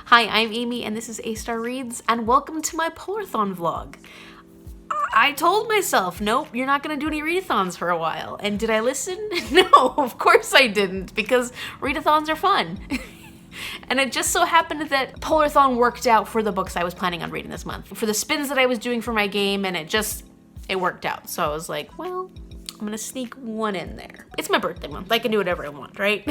Hi, I'm Amy, and this is A-Star Reads, and welcome to my Polarthon vlog. I told myself, nope, you're not going to do any readathons for a while. And did I listen? No, of course I didn't, because readathons are fun. And it just so happened that Polarthon worked out for the books I was planning on reading this month. For the spins that I was doing for my game, and it worked out. So I was like, well, I'm gonna sneak one in there. It's my birthday month. I can do whatever I want, right?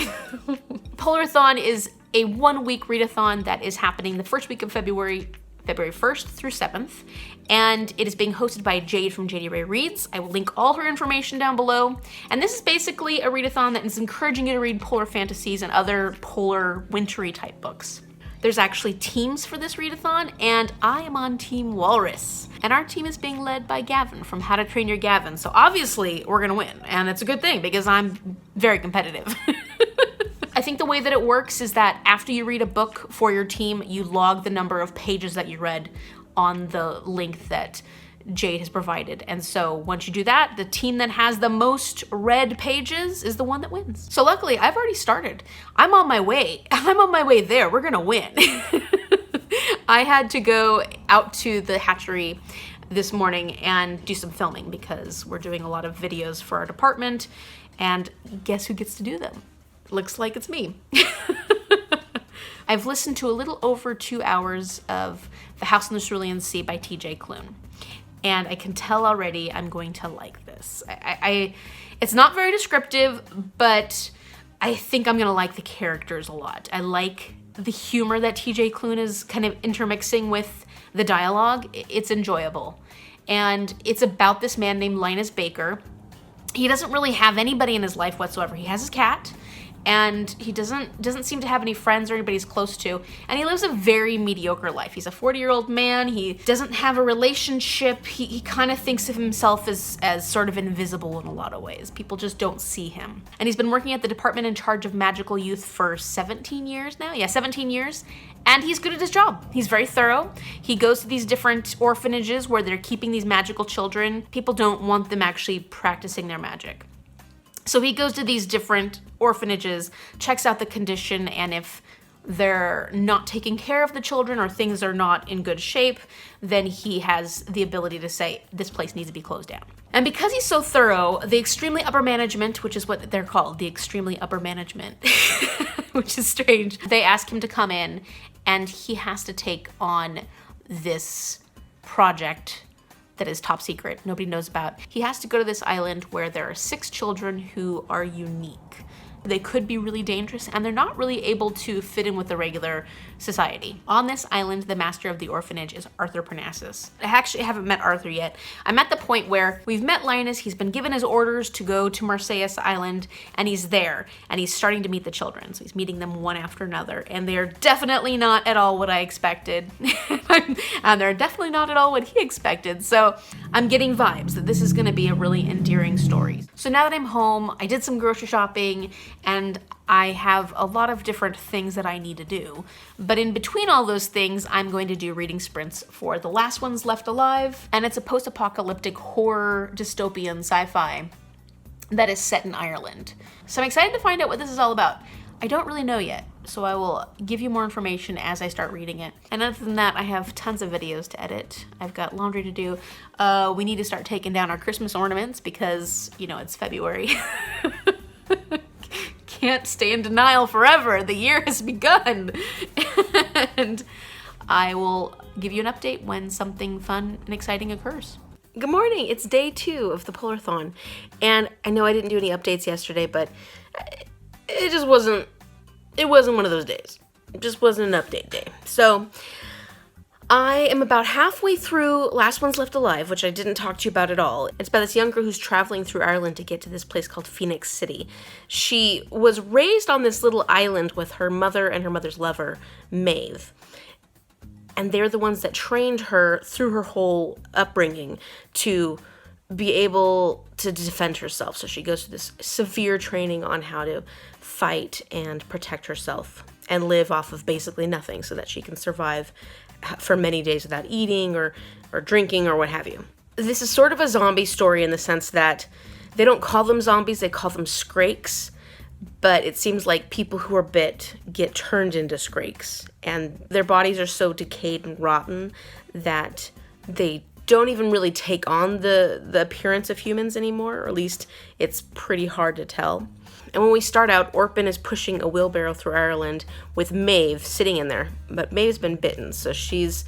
Polarthon is a 1-week readathon that is happening the first week of February 1st through 7th. And it is being hosted by Jade from Jadeyraereads. I will link all her information down below. And this is basically a readathon that is encouraging you to read polar fantasies and other polar wintry type books. There's actually teams for this readathon, and I am on Team Walrus. And our team is being led by Gavin from How to Train Your Gavin. So obviously we're gonna win, and it's a good thing because I'm very competitive. I think the way that it works is that after you read a book for your team, you log the number of pages that you read on the link that Jade has provided. And so once you do that, the team that has the most read pages is the one that wins. So luckily, I've already started. I'm on my way. I'm on my way there. We're gonna win. I had to go out to the hatchery this morning and do some filming because we're doing a lot of videos for our department, and guess who gets to do them? Looks like it's me. I've listened to a little over 2 hours of The House in the Cerulean Sea by T.J. Klune, and I can tell already I'm going to like this. It's not very descriptive, but I think I'm gonna like the characters a lot. I like the humor that T.J. Klune is kind of intermixing with the dialogue. It's enjoyable. And it's about this man named Linus Baker. He doesn't really have anybody in his life whatsoever. He has his cat, and he doesn't seem to have any friends or anybody he's close to, and he lives a very mediocre life. He's a 40-year-old man. He doesn't have a relationship. He kind of thinks of himself as sort of invisible in a lot of ways. People just don't see him. And he's been working at the department in charge of magical youth for 17 years now. Yeah, 17 years. And he's good at his job. He's very thorough. He goes to these different orphanages where they're keeping these magical children. People don't want them actually practicing their magic. So he goes to these different orphanages, checks out the condition, and if they're not taking care of the children or things are not in good shape, then he has the ability to say, this place needs to be closed down. And because he's so thorough, the extremely upper management, which is what they're called, the extremely upper management, which is strange, they ask him to come in, and he has to take on this project that is top secret, nobody knows about. He has to go to this island where there are 6 children who are unique. They could be really dangerous, and they're not really able to fit in with the regular society. On this island, the master of the orphanage is Arthur Parnassus. I actually haven't met Arthur yet. I'm at the point where we've met Linus, he's been given his orders to go to Marquez Island, and he's there, and he's starting to meet the children. So he's meeting them one after another, and they're definitely not at all what I expected. And they're definitely not at all what he expected. So I'm getting vibes that this is gonna be a really endearing story. So now that I'm home, I did some grocery shopping, and I have a lot of different things that I need to do. But in between all those things, I'm going to do reading sprints for The Last Ones Left Alive, and it's a post-apocalyptic horror dystopian sci-fi that is set in Ireland. So I'm excited to find out what this is all about. I don't really know yet, so I will give you more information as I start reading it. And other than that, I have tons of videos to edit. I've got laundry to do. We need to start taking down our Christmas ornaments because, you know, it's February. Can't stay in denial forever. The year has begun. And I will give you an update when something fun and exciting occurs. Good morning. It's day 2 of the Polarthon. And I know I didn't do any updates yesterday, but it just wasn't one of those days. It just wasn't an update day. So I am about halfway through Last Ones Left Alive, which I didn't talk to you about at all. It's about this young girl who's traveling through Ireland to get to this place called Phoenix City. She was raised on this little island with her mother and her mother's lover, Maeve. And they're the ones that trained her through her whole upbringing to be able to defend herself. So she goes through this severe training on how to fight and protect herself. and live off of basically nothing so that she can survive for many days without eating or drinking or what have you. This is sort of a zombie story in the sense that they don't call them zombies, they call them skrakes, but it seems like people who are bit get turned into skrakes, and their bodies are so decayed and rotten that they don't even really take on the appearance of humans anymore, or at least it's pretty hard to tell. And when we start out, Orphan is pushing a wheelbarrow through Ireland with Maeve sitting in there, but Maeve's been bitten, so she's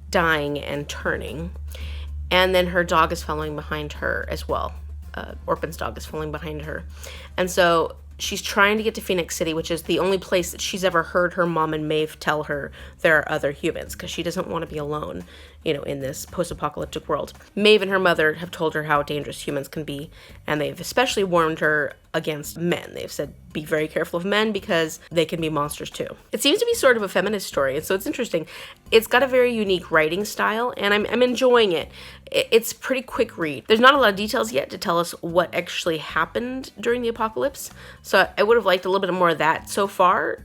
dying and turning. And then her dog is following behind her as well. Orphan's dog is following behind her. And so she's trying to get to Phoenix City, which is the only place that she's ever heard her mom and Maeve tell her there are other humans, because she doesn't want to be alone, in this post-apocalyptic world. Maeve and her mother have told her how dangerous humans can be, and they've especially warned her against men. They've said, be very careful of men because they can be monsters too. It seems to be sort of a feminist story, and so it's interesting. It's got a very unique writing style, and I'm enjoying it. It's a pretty quick read. There's not a lot of details yet to tell us what actually happened during the apocalypse, so I would have liked a little bit more of that so far,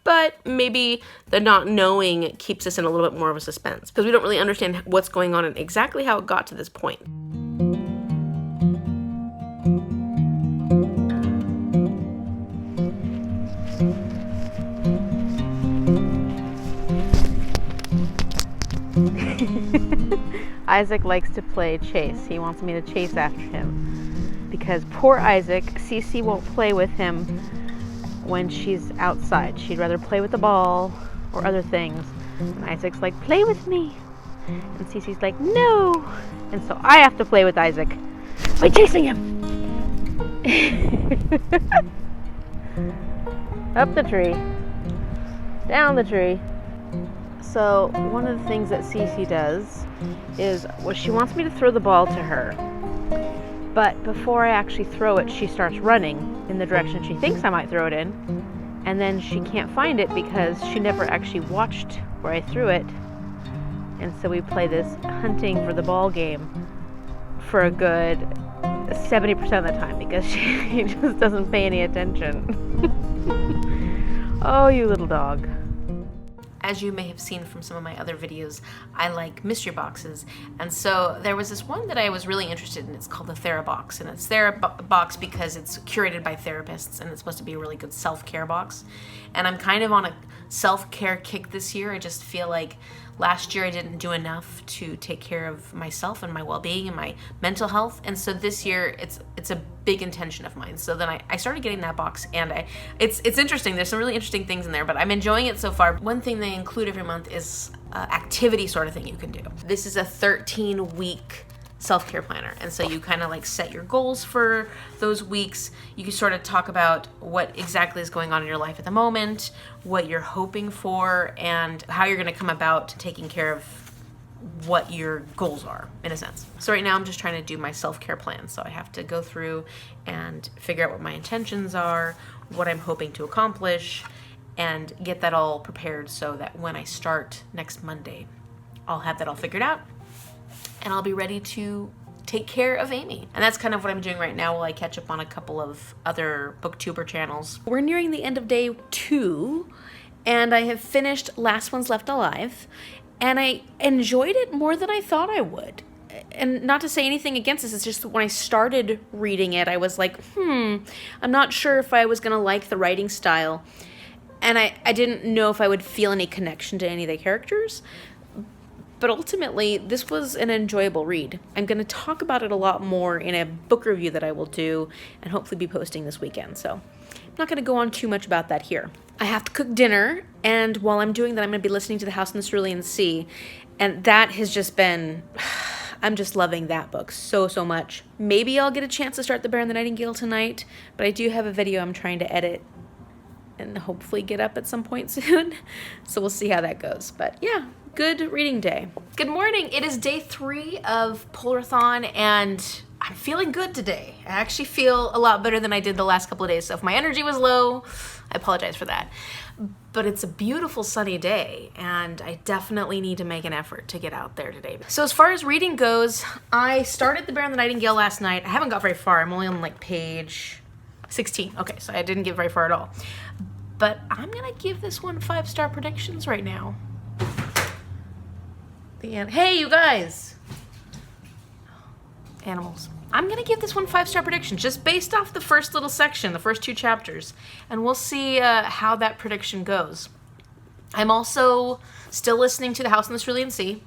but maybe the not knowing keeps us in a little bit more of a suspense, because we don't really understand what's going on and exactly how it got to this point. Isaac likes to play chase. He wants me to chase after him because poor Isaac, Cece won't play with him when she's outside. She'd rather play with the ball or other things. And Isaac's like, play with me. And Cece's like, no. And so I have to play with Isaac by chasing him. Up the tree. Down the tree. So one of the things that Cece does is, she wants me to throw the ball to her. But before I actually throw it, she starts running in the direction she thinks I might throw it in. And then she can't find it because she never actually watched where I threw it. And so we play this hunting for the ball game for a good 70% of the time because she just doesn't pay any attention. Oh, you little dog. As you may have seen from some of my other videos, I like mystery boxes. And so there was this one that I was really interested in. It's called the TheraBox. And it's TheraBox because it's curated by therapists and it's supposed to be a really good self-care box. And I'm kind of on a self-care kick this year. I just feel like last year I didn't do enough to take care of myself and my well-being and my mental health. And so this year it's a big intention of mine. So then I started getting that box, and it's interesting. There's some really interesting things in there, but I'm enjoying it so far. One thing they include every month is activity sort of thing you can do. This is a 13-week self-care planner, and so you kind of like set your goals for those weeks. You can sort of talk about what exactly is going on in your life at the moment, what you're hoping for, and how you're going to come about taking care of what your goals are, in a sense. So right now I'm just trying to do my self-care plan. So I have to go through and figure out what my intentions are, what I'm hoping to accomplish, and get that all prepared so that when I start next Monday, I'll have that all figured out and I'll be ready to take care of Amy. And that's kind of what I'm doing right now while I catch up on a couple of other booktuber channels. We're nearing the end of day 2, and I have finished Last Ones Left Alive, and I enjoyed it more than I thought I would. And not to say anything against this, it's just when I started reading it, I was like, I'm not sure if I was gonna like the writing style. And I didn't know if I would feel any connection to any of the characters. But ultimately, this was an enjoyable read. I'm going to talk about it a lot more in a book review that I will do and hopefully be posting this weekend. So I'm not going to go on too much about that here. I have to cook dinner, and while I'm doing that, I'm going to be listening to The House in the Cerulean Sea. And that has just been... I'm just loving that book so much. Maybe I'll get a chance to start The Bear and the Nightingale tonight, but I do have a video I'm trying to edit and hopefully get up at some point soon. So we'll see how that goes. But yeah, good reading day. Good morning. It is day 3 of Polarthon, and I'm feeling good today. I actually feel a lot better than I did the last couple of days. So if my energy was low, I apologize for that. But it's a beautiful sunny day, and I definitely need to make an effort to get out there today. So as far as reading goes, I started The Bear and the Nightingale last night. I haven't got very far. I'm only on like page 16. Okay, so I didn't get very far at all. but I'm gonna give this one 5-star predictions right now. Hey, you guys! Animals. I'm gonna give this one 5-star prediction, just based off the first little section, the first 2 chapters, and we'll see how that prediction goes. I'm also still listening to The House in the Cerulean Sea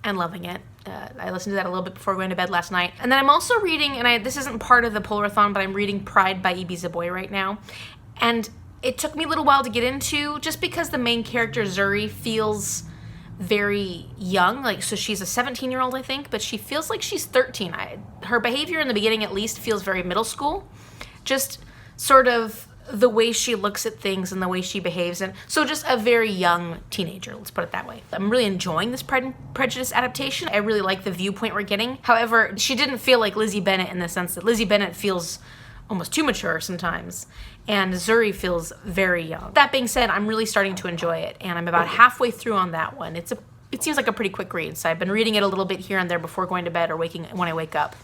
and loving it. I listened to that a little bit before going to bed last night. And then I'm also reading, and this isn't part of the Polarthon, but I'm reading Pride by Ibi Zoboi right now. And it took me a little while to get into, just because the main character, Zuri, feels very young. Like, so she's a 17-year-old, I think, but she feels like she's 13. Her behavior in the beginning, at least, feels very middle school. Just sort of the way she looks at things and the way she behaves. And so just a very young teenager, let's put it that way. I'm really enjoying this Pride and Prejudice adaptation. I really like the viewpoint we're getting. However, she didn't feel like Lizzie Bennet in the sense that Lizzie Bennet feels almost too mature sometimes, and Zuri feels very young. That being said, I'm really starting to enjoy it, and I'm about halfway through on that one. It seems like a pretty quick read, so I've been reading it a little bit here and there before going to bed or when I wake up.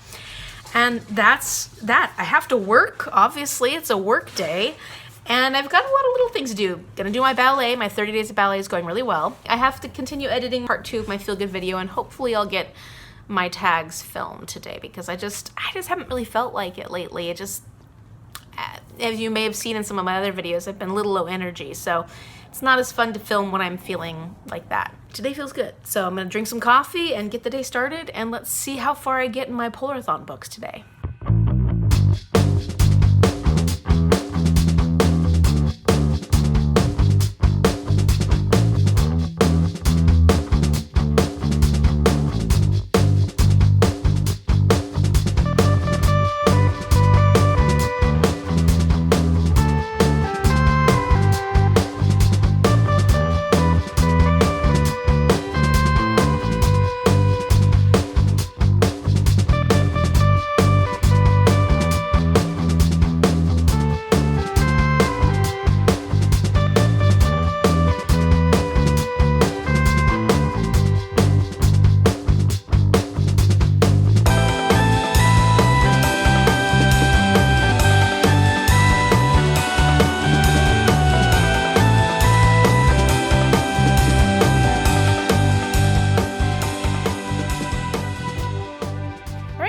And that's that. I have to work, obviously, it's a work day, and I've got a lot of little things to do. Gonna do my ballet, my 30 days of ballet is going really well. I have to continue editing part 2 of my feel good video, and hopefully I'll get my tags filmed today, because I just haven't really felt like it lately. It just, as you may have seen in some of my other videos, I've been a little low energy, so it's not as fun to film when I'm feeling like that. Today feels good. So I'm gonna drink some coffee and get the day started, and let's see how far I get in my Polarthon books today.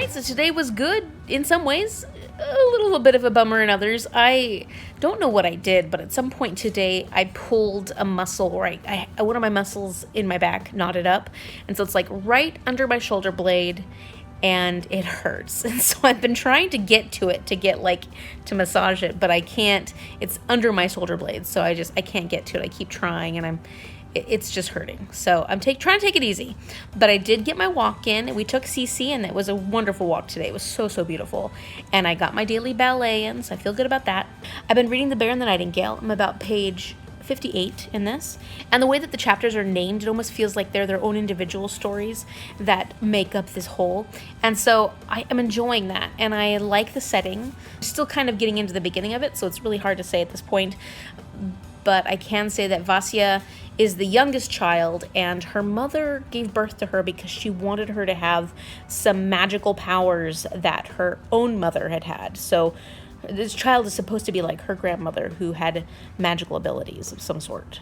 So today was good in some ways, a little bit of a bummer in others. I don't know what I did, but at some point today I pulled a muscle, one of my muscles in my back knotted up, and so it's like right under my shoulder blade, and it hurts. And so I've been trying to get to it to massage it, but I can't. It's under my shoulder blade, so I can't get to it. I keep trying, and it's just hurting. So I'm trying to take it easy. But I did get my walk in. We took Cece, and it was a wonderful walk today. It was so, so beautiful. And I got my daily ballet in, so I feel good about that. I've been reading The Bear and the Nightingale. I'm about page 58 in this. And the way that the chapters are named, it almost feels like they're their own individual stories that make up this whole. And so I am enjoying that. And I like the setting. Still kind of getting into the beginning of it, so it's really hard to say at this point. But I can say that Vasya is the youngest child, and her mother gave birth to her because she wanted her to have some magical powers that her own mother had had. So this child is supposed to be like her grandmother, who had magical abilities of some sort.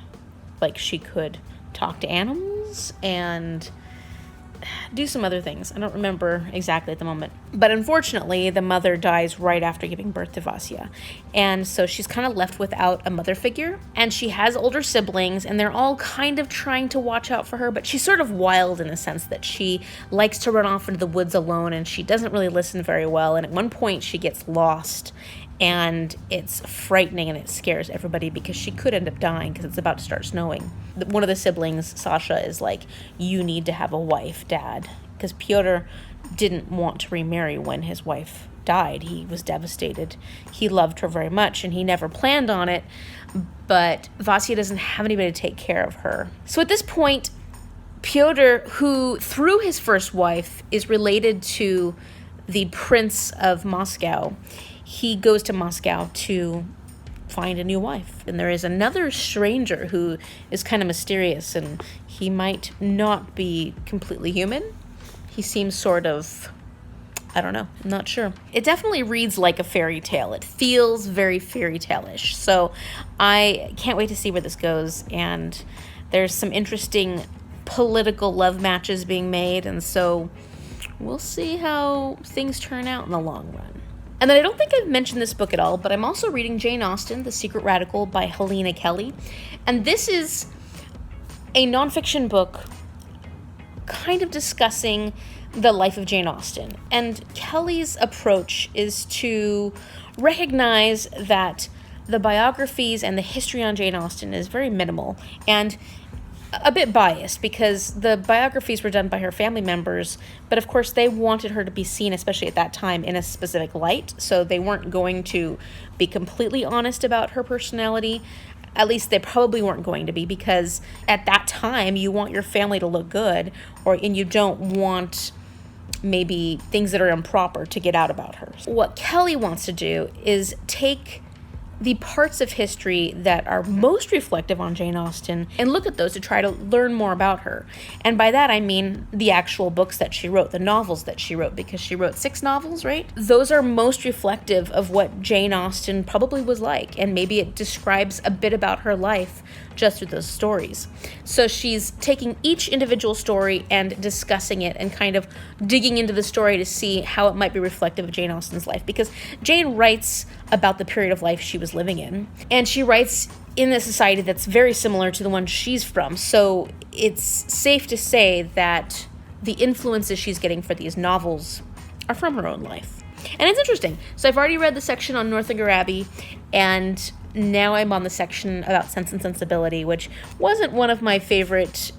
Like she could talk to animals and do some other things. I don't remember exactly at the moment. But unfortunately, the mother dies right after giving birth to Vasya. And so she's kind of left without a mother figure. And she has older siblings, and they're all kind of trying to watch out for her. But she's sort of wild in the sense that she likes to run off into the woods alone, and she doesn't really listen very well. And at one point, she gets lost. And it's frightening, and it scares everybody because she could end up dying because it's about to start snowing. One of the siblings, Sasha, is like, "You need to have a wife, Dad." Because Pyotr didn't want to remarry when his wife died. He was devastated. He loved her very much, and he never planned on it. But Vasya doesn't have anybody to take care of her. So at this point, Pyotr, who through his first wife is related to the Prince of Moscow, he goes to Moscow to find a new wife. And there is another stranger who is kind of mysterious, and he might not be completely human. He seems sort of I don't know. I'm not sure. It definitely reads like a fairy tale. It feels very fairy tale-ish. So I can't wait to see where this goes. And there's some interesting political love matches being made. And so we'll see how things turn out in the long run. And then I don't think I've mentioned this book at all, but I'm also reading Jane Austen, The Secret Radical by Helena Kelly. And this is a nonfiction book kind of discussing the life of Jane Austen. And Kelly's approach is to recognize that the biographies and the history on Jane Austen is very minimal and a bit biased because the biographies were done by her family members, but of course they wanted her to be seen, especially at that time, in a specific light, so they weren't going to be completely honest about her personality. At least they probably weren't going to be, because at that time you want your family to look good, and you don't want maybe things that are improper to get out about her. What Kelly wants to do is take the parts of history that are most reflective on Jane Austen and look at those to try to learn more about her. And by that I mean the actual books that she wrote, the novels that she wrote, because she wrote 6 novels, right? Those are most reflective of what Jane Austen probably was like, and maybe it describes a bit about her life just through those stories. So she's taking each individual story and discussing it and kind of digging into the story to see how it might be reflective of Jane Austen's life, because Jane writes about the period of life she was living in, and she writes in a society that's very similar to the one she's from, so it's safe to say that the influences she's getting for these novels are from her own life. And it's interesting. So I've already read the section on Northanger Abbey, and now I'm on the section about Sense and Sensibility, which wasn't one of my favorite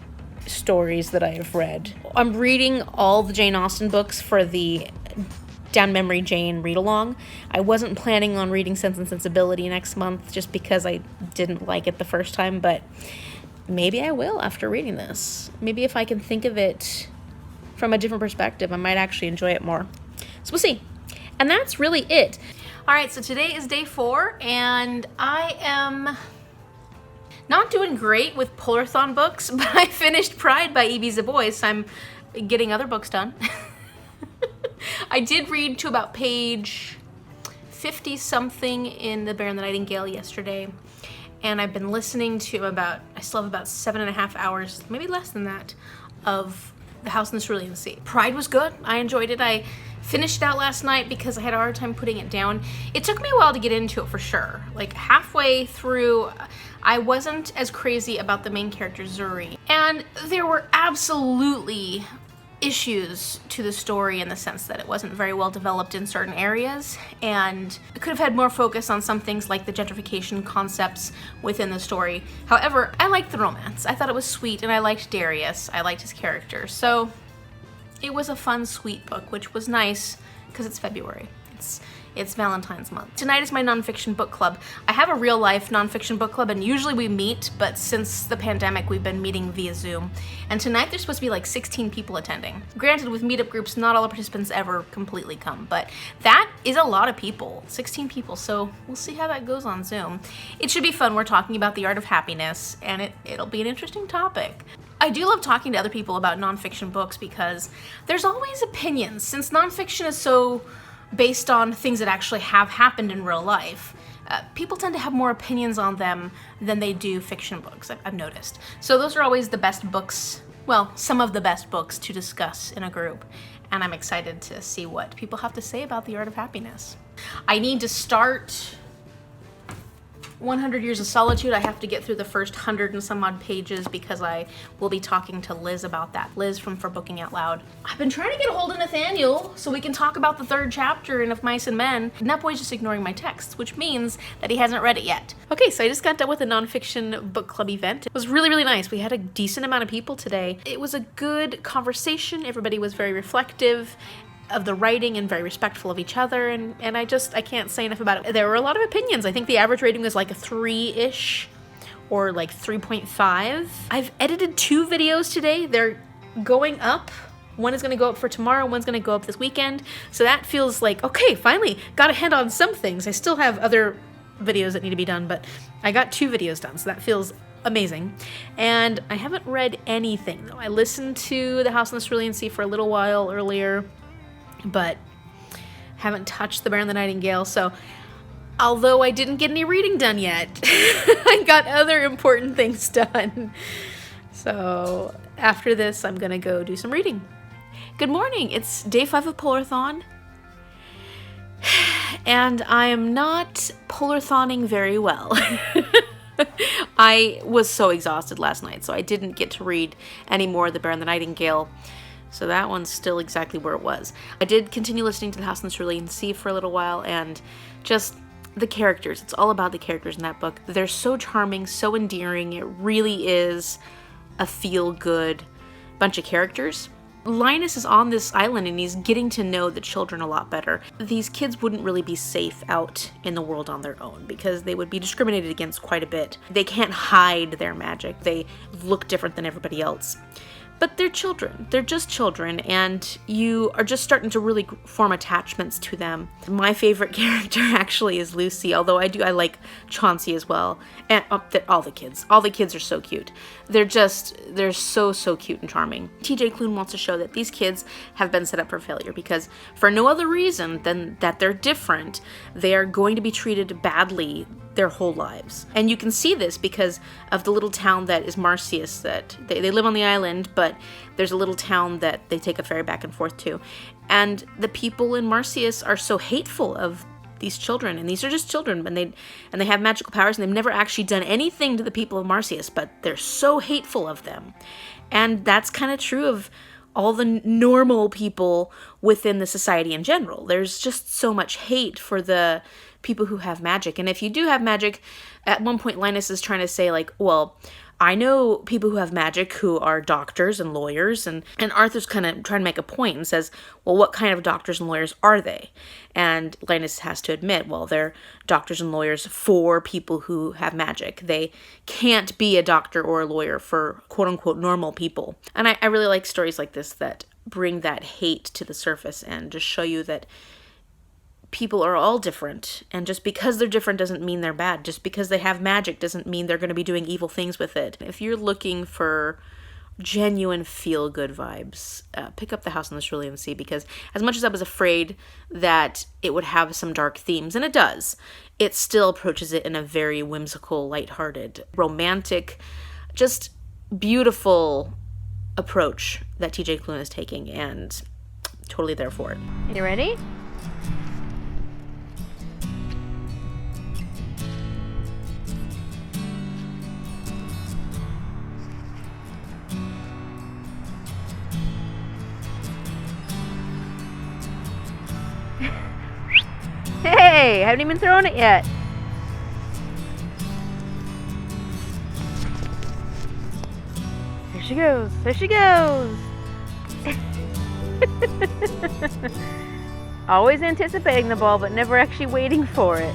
stories that I have read. I'm reading all the Jane Austen books for the Down Memory Jane read-along. I wasn't planning on reading Sense and Sensibility next month just because I didn't like it the first time, but maybe I will after reading this. Maybe if I can think of it from a different perspective, I might actually enjoy it more. So we'll see. And that's really it. All right, so today is day 4, and I am not doing great with Polarthon books, but I finished Pride by Ibi Zoboi, so I'm getting other books done. I did read to about page 50-something in The Bear and the Nightingale yesterday, and I've been listening to I still have about 7.5 hours, maybe less than that, of The House in the Cerulean Sea. Pride was good. I enjoyed it. I finished it out last night because I had a hard time putting it down. It took me a while to get into it for sure. Like halfway through, I wasn't as crazy about the main character Zuri. And there were absolutely issues to the story in the sense that it wasn't very well developed in certain areas, and it could have had more focus on some things like the gentrification concepts within the story. However, I liked the romance. I thought it was sweet, and I liked Darius. I liked his character. So it was a fun, sweet book, which was nice because it's February. It's Valentine's month. Tonight is my nonfiction book club. I have a real life nonfiction book club, and usually we meet, but since the pandemic, we've been meeting via Zoom. And tonight there's supposed to be like 16 people attending. Granted, with meetup groups, not all the participants ever completely come, but that is a lot of people, 16 people, so we'll see how that goes on Zoom. It should be fun. We're talking about the art of happiness, and it'll be an interesting topic. I do love talking to other people about nonfiction books because there's always opinions. Since nonfiction is so based on things that actually have happened in real life, people tend to have more opinions on them than they do fiction books, I've noticed. So those are always the best books, well, some of the best books to discuss in a group, and I'm excited to see what people have to say about the art of happiness. I need to start 100 Years of Solitude. I have to get through the first 100 and some odd pages because I will be talking to Liz about that. Liz from For Booking Out Loud. I've been trying to get a hold of Nathaniel so we can talk about the 3rd chapter in Of Mice and Men, and that boy's just ignoring my texts, which means that he hasn't read it yet. Okay, so I just got done with a nonfiction book club event. It was really, really nice. We had a decent amount of people today. It was a good conversation. Everybody was very reflective of the writing and very respectful of each other, and I can't say enough about it. There were a lot of opinions. I think the average rating was like a 3-ish or like 3.5. I've edited 2 videos today. They're going up. One is going to go up for tomorrow, one's going to go up this weekend. So that feels like, okay, finally got a hand on some things. I still have other videos that need to be done, but I got 2 videos done, so that feels amazing. And I haven't read anything though. I listened to The House on the Cerulean Sea for a little while earlier, but Haven't touched The Bear and the Nightingale, so although I didn't get any reading done yet, I got other important things done. So after this, I'm gonna go do some reading. Good morning, it's day 5 of Polarthon, and I am not Polarthoning very well. I was so exhausted last night, so I didn't get to read any more of The Bear and the Nightingale. So that one's still exactly where it was. I did continue listening to The House in the Cerulean Sea for a little while, and just the characters. It's all about the characters in that book. They're so charming, so endearing. It really is a feel-good bunch of characters. Linus is on this island and he's getting to know the children a lot better. These kids wouldn't really be safe out in the world on their own because they would be discriminated against quite a bit. They can't hide their magic. They look different than everybody else. But they're children. They're just children, and you are just starting to really form attachments to them. My favorite character actually is Lucy, although I like Chauncey as well. And all the kids are so cute. They're so cute and charming. TJ Klune wants to show that these kids have been set up for failure because for no other reason than that they're different, they are going to be treated badly their whole lives. And you can see this because of the little town that is Marquez, that they live on the island, but there's a little town that they take a ferry back and forth to. And the people in Marquez are so hateful of these children, and these are just children, and they have magical powers, and they've never actually done anything to the people of Marquez, but they're so hateful of them. And that's kind of true of all the normal people within the society in general. There's just so much hate for the people who have magic. And if you do have magic, at one point Linus is trying to say, like, well, I know people who have magic who are doctors and lawyers, and Arthur's kind of trying to make a point and says, well, what kind of doctors and lawyers are they? And Linus has to admit, well, they're doctors and lawyers for people who have magic. They can't be a doctor or a lawyer for quote-unquote normal people. And I really like stories like this that bring that hate to the surface and just show you that people are all different, and just because they're different doesn't mean they're bad. Just because they have magic doesn't mean they're going to be doing evil things with it. If you're looking for genuine feel-good vibes, pick up The House in the Cerulean Sea, because as much as I was afraid that it would have some dark themes, and it does, it still approaches it in a very whimsical, lighthearted, romantic, just beautiful approach that TJ Klune is taking, and totally there for it. You ready? Hey, haven't even thrown it yet. There she goes. There she goes. Always anticipating the ball, but never actually waiting for it.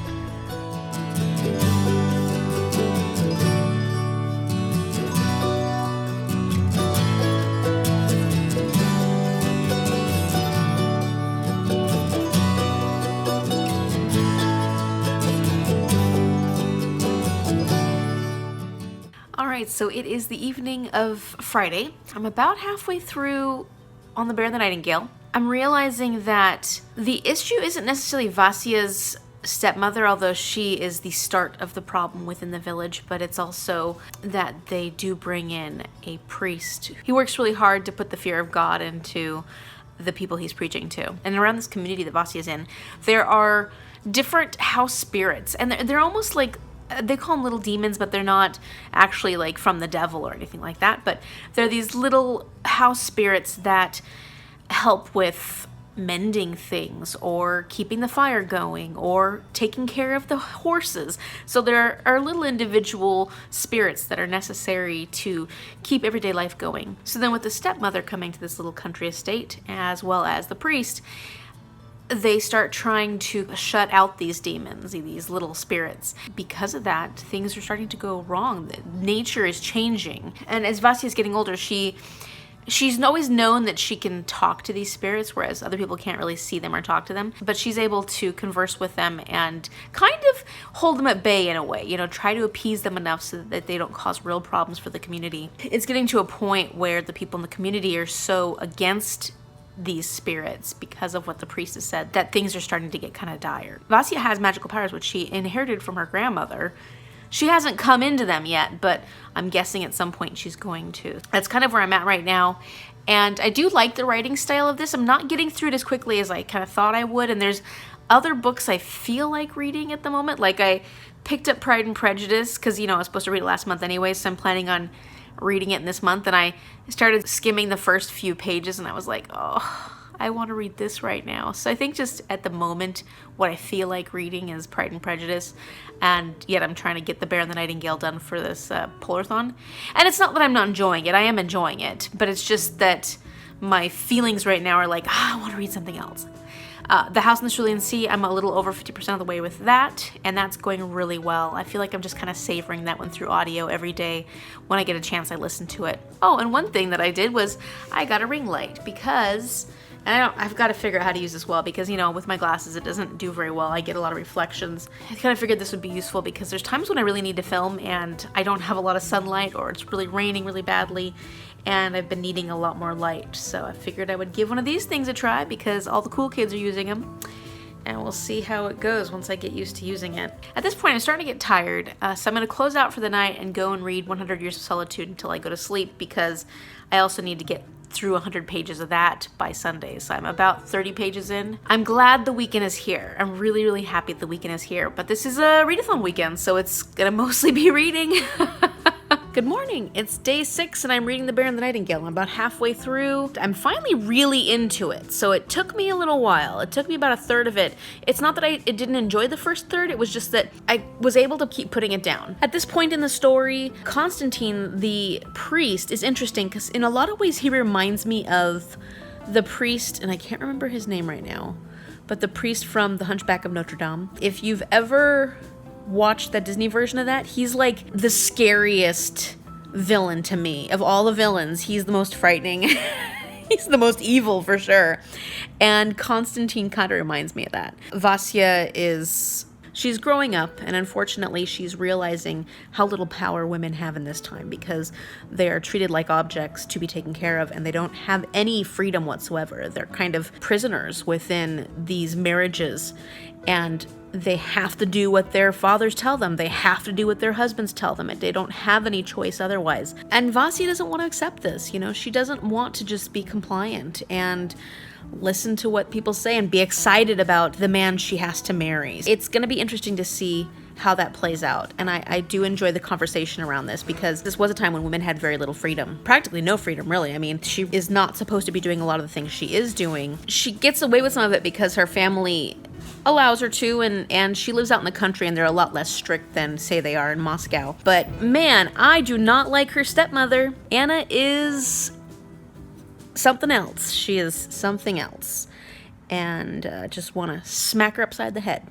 So it is the evening of Friday. I'm about halfway through on The Bear and the Nightingale. I'm realizing that the issue isn't necessarily Vasia's stepmother, although she is the start of the problem within the village, but it's also that they do bring in a priest. He works really hard to put the fear of God into the people he's preaching to. And around this community that Vasia's in, there are different house spirits, and they're almost like, they call them little demons, but they're not actually like from the devil or anything like that. But they're these little house spirits that help with mending things or keeping the fire going or taking care of the horses. So there are little individual spirits that are necessary to keep everyday life going. So then with the stepmother coming to this little country estate, as well as the priest, they start trying to shut out these demons, these little spirits. Because of that, things are starting to go wrong. Nature is changing. And as Vasia is getting older, she's always known that she can talk to these spirits, whereas other people can't really see them or talk to them. But she's able to converse with them and kind of hold them at bay in a way, try to appease them enough so that they don't cause real problems for the community. It's getting to a point where the people in the community are so against these spirits because of what the priest has said, that things are starting to get kind of dire. Vasya has magical powers, which she inherited from her grandmother. She hasn't come into them yet, but I'm guessing at some point she's going to. That's kind of where I'm at right now. And I do like the writing style of this. I'm not getting through it as quickly as I kind of thought I would. And there's other books I feel like reading at the moment. Like I picked up Pride and Prejudice because, I was supposed to read it last month anyway, so I'm planning on reading it in this month. And I started skimming the first few pages and I was like, oh, I want to read this right now. So I think just at the moment, what I feel like reading is Pride and Prejudice. And yet I'm trying to get The Bear and the Nightingale done for this Polarthon. And it's not that I'm not enjoying it. I am enjoying it. But it's just that my feelings right now are like, I want to read something else. The House in the Cerulean Sea, I'm a little over 50% of the way with that. And that's going really well. I feel like I'm just kind of savoring that one through audio every day. When I get a chance, I listen to it. Oh, and one thing that I did was I got a ring light because... And I've got to figure out how to use this well because, with my glasses, it doesn't do very well. I get a lot of reflections. I kind of figured this would be useful because there's times when I really need to film and I don't have a lot of sunlight or it's really raining really badly and I've been needing a lot more light. So I figured I would give one of these things a try because all the cool kids are using them. And we'll see how it goes once I get used to using it. At this point, I'm starting to get tired, so I'm going to close out for the night and go and read 100 Years of Solitude until I go to sleep because I also need to get through 100 pages of that by Sunday, so I'm about 30 pages in. I'm glad the weekend is here. I'm really, really happy the weekend is here, but this is a readathon weekend, so it's gonna mostly be reading. Good morning, it's day 6 and I'm reading The Bear and the Nightingale. I'm about halfway through. I'm finally really into it, so it took me a little while. It took me about a third of it. It's not that I didn't enjoy the first third, it was just that I was able to keep putting it down. At this point in the story, Constantine, the priest, is interesting because in a lot of ways he reminds me of the priest, and I can't remember his name right now, but the priest from The Hunchback of Notre Dame. If you've ever watched that Disney version of that, he's like the scariest villain to me. Of all the villains, he's the most frightening. He's the most evil for sure. And Constantine kind of reminds me of that. Vasya she's growing up, and unfortunately she's realizing how little power women have in this time because they are treated like objects to be taken care of and they don't have any freedom whatsoever. They're kind of prisoners within these marriages and they have to do what their fathers tell them. They have to do what their husbands tell them. They don't have any choice otherwise. And Vasya doesn't want to accept this. She doesn't want to just be compliant and listen to what people say and be excited about the man she has to marry. It's going to be interesting to see how that plays out. And I do enjoy the conversation around this because this was a time when women had very little freedom. Practically no freedom, really. I mean, she is not supposed to be doing a lot of the things she is doing. She gets away with some of it because her family allows her to, and she lives out in the country and they're a lot less strict than, say, they are in Moscow. But man, I do not like her stepmother. Anna is something else. She is something else. And just want to smack her upside the head.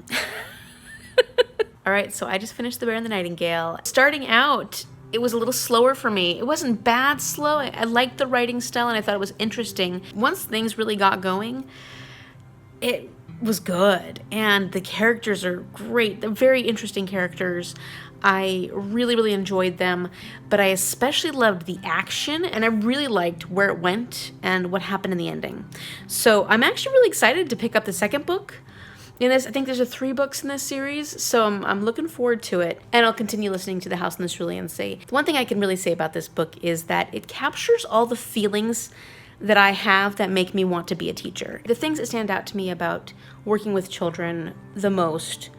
All right, so I just finished The Bear and the Nightingale. Starting out, it was a little slower for me. It wasn't bad slow. I liked the writing style and I thought it was interesting. Once things really got going, it was good. And the characters are great. They're very interesting characters. I really, really enjoyed them, but I especially loved the action and I really liked where it went and what happened in the ending. So I'm actually really excited to pick up the second book. I think there's 3 books in this series, so I'm looking forward to it, and I'll continue listening to The House in the Cerulean Sea. The one thing I can really say about this book is that it captures all the feelings that I have that make me want to be a teacher. The things that stand out to me about working with children the most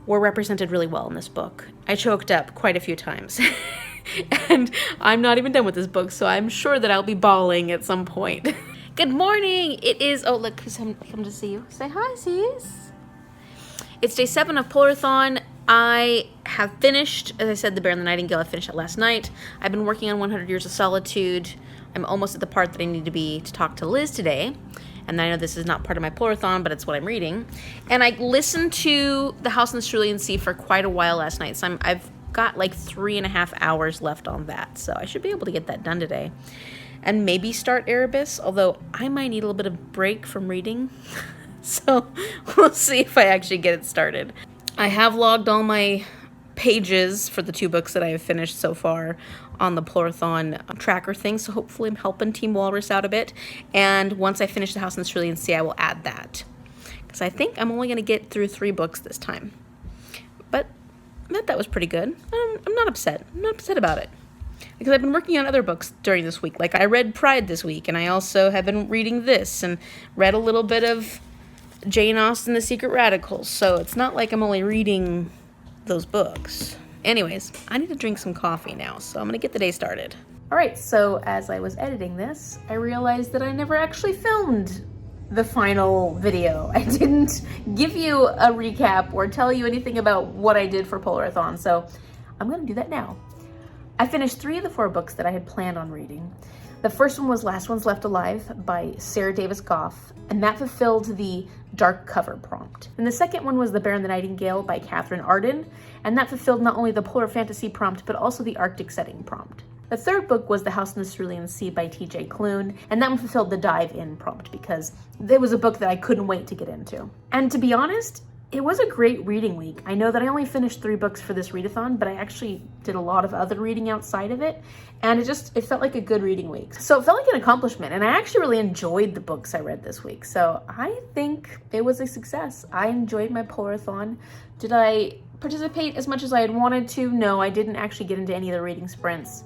were represented really well in this book. I choked up quite a few times. And I'm not even done with this book, so I'm sure that I'll be bawling at some point. Good morning! It is, oh look, who's come to see you. Say hi, sis. It's day 7 of Polarthon. I have finished, as I said, The Bear and the Nightingale. I finished it last night. I've been working on 100 Years of Solitude. I'm almost at the part that I need to be to talk to Liz today. And I know this is not part of my Polarthon, but it's what I'm reading. And I listened to The House in the Cerulean Sea for quite a while last night. So I've got like 3.5 hours left on that. So I should be able to get that done today. And maybe start Erebus, although I might need a little bit of break from reading. So we'll see if I actually get it started. I have logged all my pages for the 2 books that I have finished so far on the Polarthon tracker thing, so hopefully I'm helping Team Walrus out a bit. And once I finish The House in the Cerulean Sea, I will add that, because I think I'm only going to get through 3 books this time. But that was pretty good. I'm not upset. I'm not upset about it, because I've been working on other books during this week. Like, I read Pride this week, and I also have been reading this and read a little bit of Jane Austen, The Secret Radicals, so it's not like I'm only reading those books. Anyways, I need to drink some coffee now, so I'm gonna get the day started. Alright, so as I was editing this, I realized that I never actually filmed the final video. I didn't give you a recap or tell you anything about what I did for Polarthon, so I'm gonna do that now. I finished 3 of the 4 books that I had planned on reading. The first one was Last Ones Left Alive by Sarah Davis-Goff, and that fulfilled the dark cover prompt. And the second one was The Bear and the Nightingale by Katherine Arden, and that fulfilled not only the polar fantasy prompt, but also the Arctic setting prompt. The third book was The House in the Cerulean Sea by TJ Klune, and that one fulfilled the dive-in prompt because it was a book that I couldn't wait to get into. And to be honest, it was a great reading week. I know that I only finished 3 books for this readathon, but I actually did a lot of other reading outside of it, and it felt like a good reading week. So it felt like an accomplishment, and I actually really enjoyed the books I read this week. So I think it was a success. I enjoyed my Polarthon. Did I participate as much as I had wanted to? No, I didn't actually get into any of the reading sprints.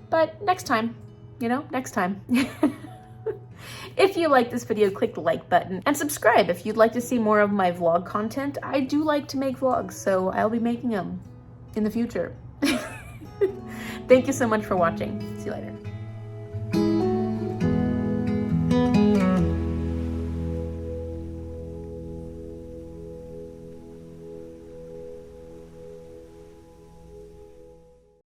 But next time, next time. If you like this video, click the like button and subscribe if you'd like to see more of my vlog content. I do like to make vlogs, so I'll be making them in the future. Thank you so much for watching. See you later.